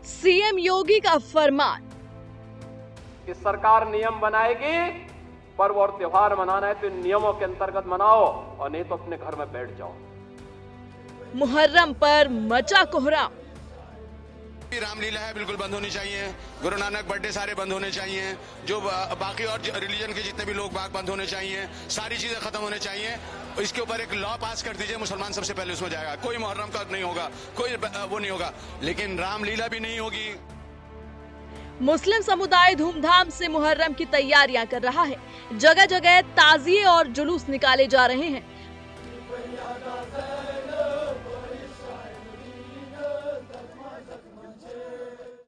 CM योगी का फरमान कि सरकार नियम बनाएगी, पर्व और त्योहार मनाना है तो इन नियमों के अंतर्गत मनाओ और नहीं तो अपने घर में बैठ जाओ। मुहर्रम पर मचा कोहराम। रामलीला है बिल्कुल बंद होनी चाहिए, गुरु नानक बर्थडे सारे बंद होने चाहिए, जो बाकी और रिलीजन के जितने भी लोग बाग बंद होने चाहिए, सारी चीजें खत्म होने चाहिए। इसके ऊपर एक लॉ पास कर दीजिए, मुसलमान सबसे पहले उसमें जाएगा। कोई मुहर्रम का नहीं होगा, कोई वो नहीं होगा, लेकिन रामलीला भी नहीं होगी। मुस्लिम समुदाय धूमधाम से मुहर्रम की तैयारियां कर रहा है। जगह जगह ताजिए और जुलूस निकाले जा रहे हैं।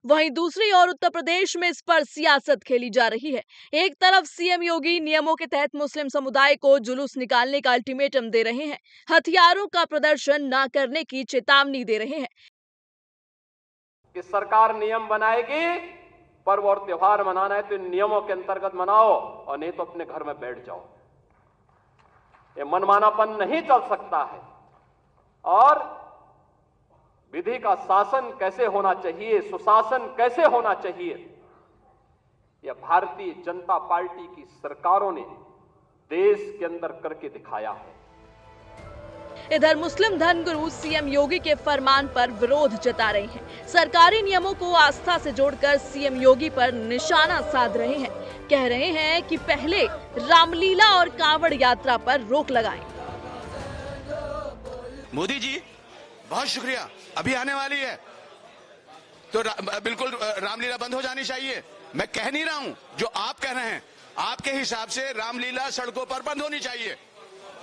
वहीं दूसरी ओर उत्तर प्रदेश में इस पर सियासत खेली जा रही है। एक तरफ सीएम योगी नियमों के तहत मुस्लिम समुदाय को जुलूस निकालने का अल्टीमेटम दे रहे हैं, हथियारों का प्रदर्शन न करने की चेतावनी दे रहे हैं कि सरकार नियम बनाएगी, पर्व और त्योहार मनाना है तो इन नियमों के अंतर्गत मनाओ और नहीं तो अपने घर में बैठ जाओ। ये मनमानापन नहीं चल सकता है। और विधि का शासन कैसे होना चाहिए, सुशासन कैसे होना चाहिए, यह भारतीय जनता पार्टी की सरकारों ने देश के अंदर करके दिखाया है। इधर मुस्लिम धर्मगुरु सीएम योगी के फरमान पर विरोध जता रहे हैं। सरकारी नियमों को आस्था से जोड़कर सीएम योगी पर निशाना साध रहे हैं। कह रहे हैं कि पहले रामलीला और कांवड़ यात्रा पर रोक लगाएं। मोदी जी बहुत शुक्रिया, अभी आने वाली है तो बिल्कुल रामलीला बंद हो जानी चाहिए। मैं कह नहीं रहा हूं, जो आप कह रहे हैं, आपके हिसाब से रामलीला सड़कों पर बंद होनी चाहिए।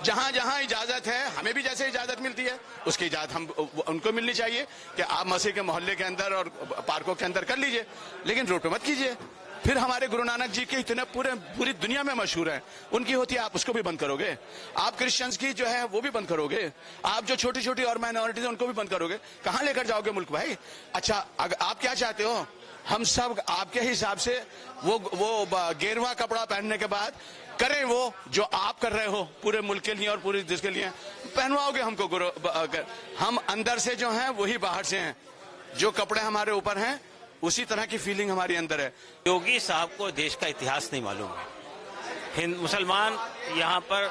जहां जहां इजाजत है, हमें भी जैसे इजाजत मिलती है उसकी इजाजत हम उनको मिलनी चाहिए कि आप मस्जिद के मोहल्ले के अंदर और पार्कों के अंदर कर लीजिए, लेकिन रोड पे मत कीजिए। फिर हमारे गुरु नानक जी के इतने पूरी दुनिया में मशहूर है, उनकी होती है, आप उसको भी बंद करोगे। आप क्रिश्चियंस की जो है वो भी बंद करोगे। आप जो छोटी छोटी और माइनॉरिटीज है उनको भी बंद करोगे। कहां लेकर जाओगे मुल्क भाई? अच्छा, आप क्या चाहते हो? हम सब आपके हिसाब से वो गेरुआ कपड़ा पहनने के बाद करें वो जो आप कर रहे हो पूरे मुल्क के लिए और पूरे देश के लिए, पहनवाओगे हमको गुरु। हम अंदर से जो हैं वही बाहर से हैं। जो कपड़े हमारे ऊपर हैं उसी तरह की फीलिंग हमारी अंदर है। योगी साहब को देश का इतिहास नहीं मालूम है। मुसलमान यहाँ पर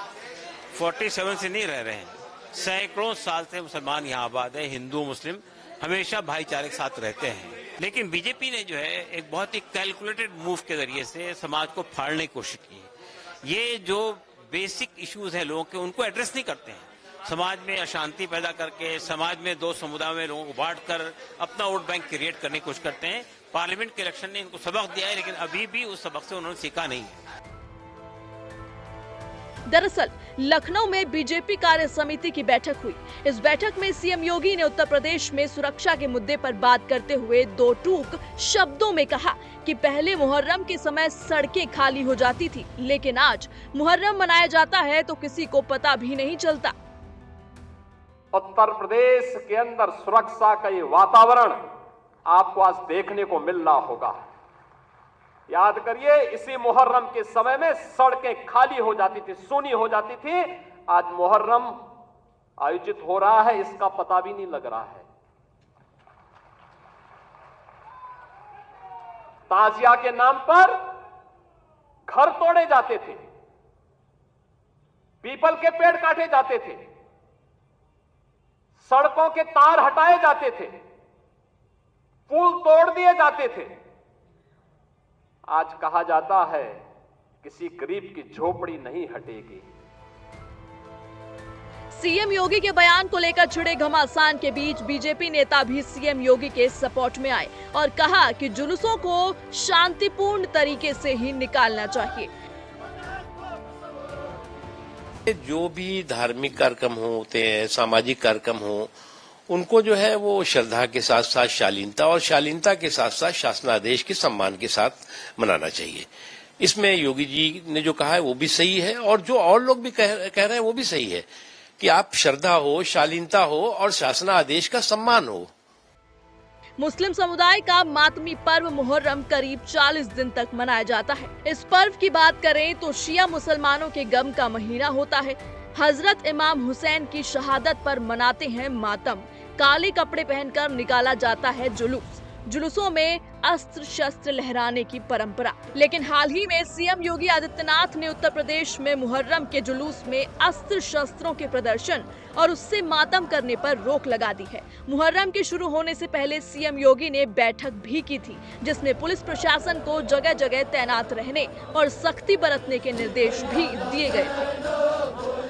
47 से नहीं रह रहे हैं, सैकड़ों साल से मुसलमान यहाँ आबाद है। हिंदू मुस्लिम हमेशा भाईचारे के साथ रहते हैं, लेकिन बीजेपी ने जो है एक बहुत ही कैलकुलेटेड मूव के जरिए से समाज को फाड़ने की कोशिश की है। ये जो बेसिक इश्यूज है लोगों के, उनको एड्रेस नहीं करते हैं। समाज में अशांति पैदा करके, समाज में दो समुदायों में लोगों को बांट कर अपना वोट बैंक क्रिएट करने की कोशिश करते हैं। पार्लियामेंट के इलेक्शन ने इनको सबक दिया है, लेकिन अभी भी उस सबक से उन्होंने सीखा नहीं है। दरअसल लखनऊ में बीजेपी कार्य समिति की बैठक हुई। इस बैठक में सीएम योगी ने उत्तर प्रदेश में सुरक्षा के मुद्दे पर बात करते हुए दो टूक शब्दों में कहा कि पहले मुहर्रम के समय सड़कें खाली हो जाती थी, लेकिन आज मुहर्रम मनाया जाता है तो किसी को पता भी नहीं चलता। उत्तर प्रदेश के अंदर सुरक्षा का ये वातावरण आपको आज देखने को मिल रहा होगा। याद करिए, इसी मुहर्रम के समय में सड़कें खाली हो जाती थी, सूनी हो जाती थी। आज मुहर्रम आयोजित हो रहा है, इसका पता भी नहीं लग रहा है। ताजिया के नाम पर घर तोड़े जाते थे, पीपल के पेड़ काटे जाते थे, सड़कों के तार हटाए जाते थे, पुल तोड़ दिए जाते थे। आज कहा जाता है किसी गरीब की झोपड़ी नहीं हटेगी। सीएम योगी के बयान को लेकर छिड़े घमासान के बीच बीजेपी नेता भी सीएम योगी के सपोर्ट में आए और कहा कि जुलूसों को शांतिपूर्ण तरीके से ही निकालना चाहिए। जो भी धार्मिक कार्यक्रम होते हैं, सामाजिक कार्यक्रम हो, उनको जो है वो श्रद्धा के साथ साथ शालीनता और शालीनता के साथ साथ शासनादेश के सम्मान के साथ मनाना चाहिए। इसमें योगी जी ने जो कहा है वो भी सही है और जो और लोग भी कह रहे हैं वो भी सही है कि आप श्रद्धा हो, शालीनता हो और शासनादेश का सम्मान हो। मुस्लिम समुदाय का मातमी पर्व मुहर्रम करीब 40 दिन तक मनाया जाता है। इस पर्व की बात करें तो शिया मुसलमानों के गम का महीना होता है। हजरत इमाम हुसैन की शहादत पर मनाते हैं मातम। काले कपड़े पहनकर निकाला जाता है जुलूस। जुलूसों में अस्त्र शस्त्र लहराने की परंपरा। लेकिन हाल ही में सीएम योगी आदित्यनाथ ने उत्तर प्रदेश में मुहर्रम के जुलूस में अस्त्र शस्त्रों के प्रदर्शन और उससे मातम करने पर रोक लगा दी है। मुहर्रम के शुरू होने से पहले सीएम योगी ने बैठक भी की थी, जिसमें पुलिस प्रशासन को जगह जगह तैनात रहने और सख्ती बरतने के निर्देश भी दिए गए थे।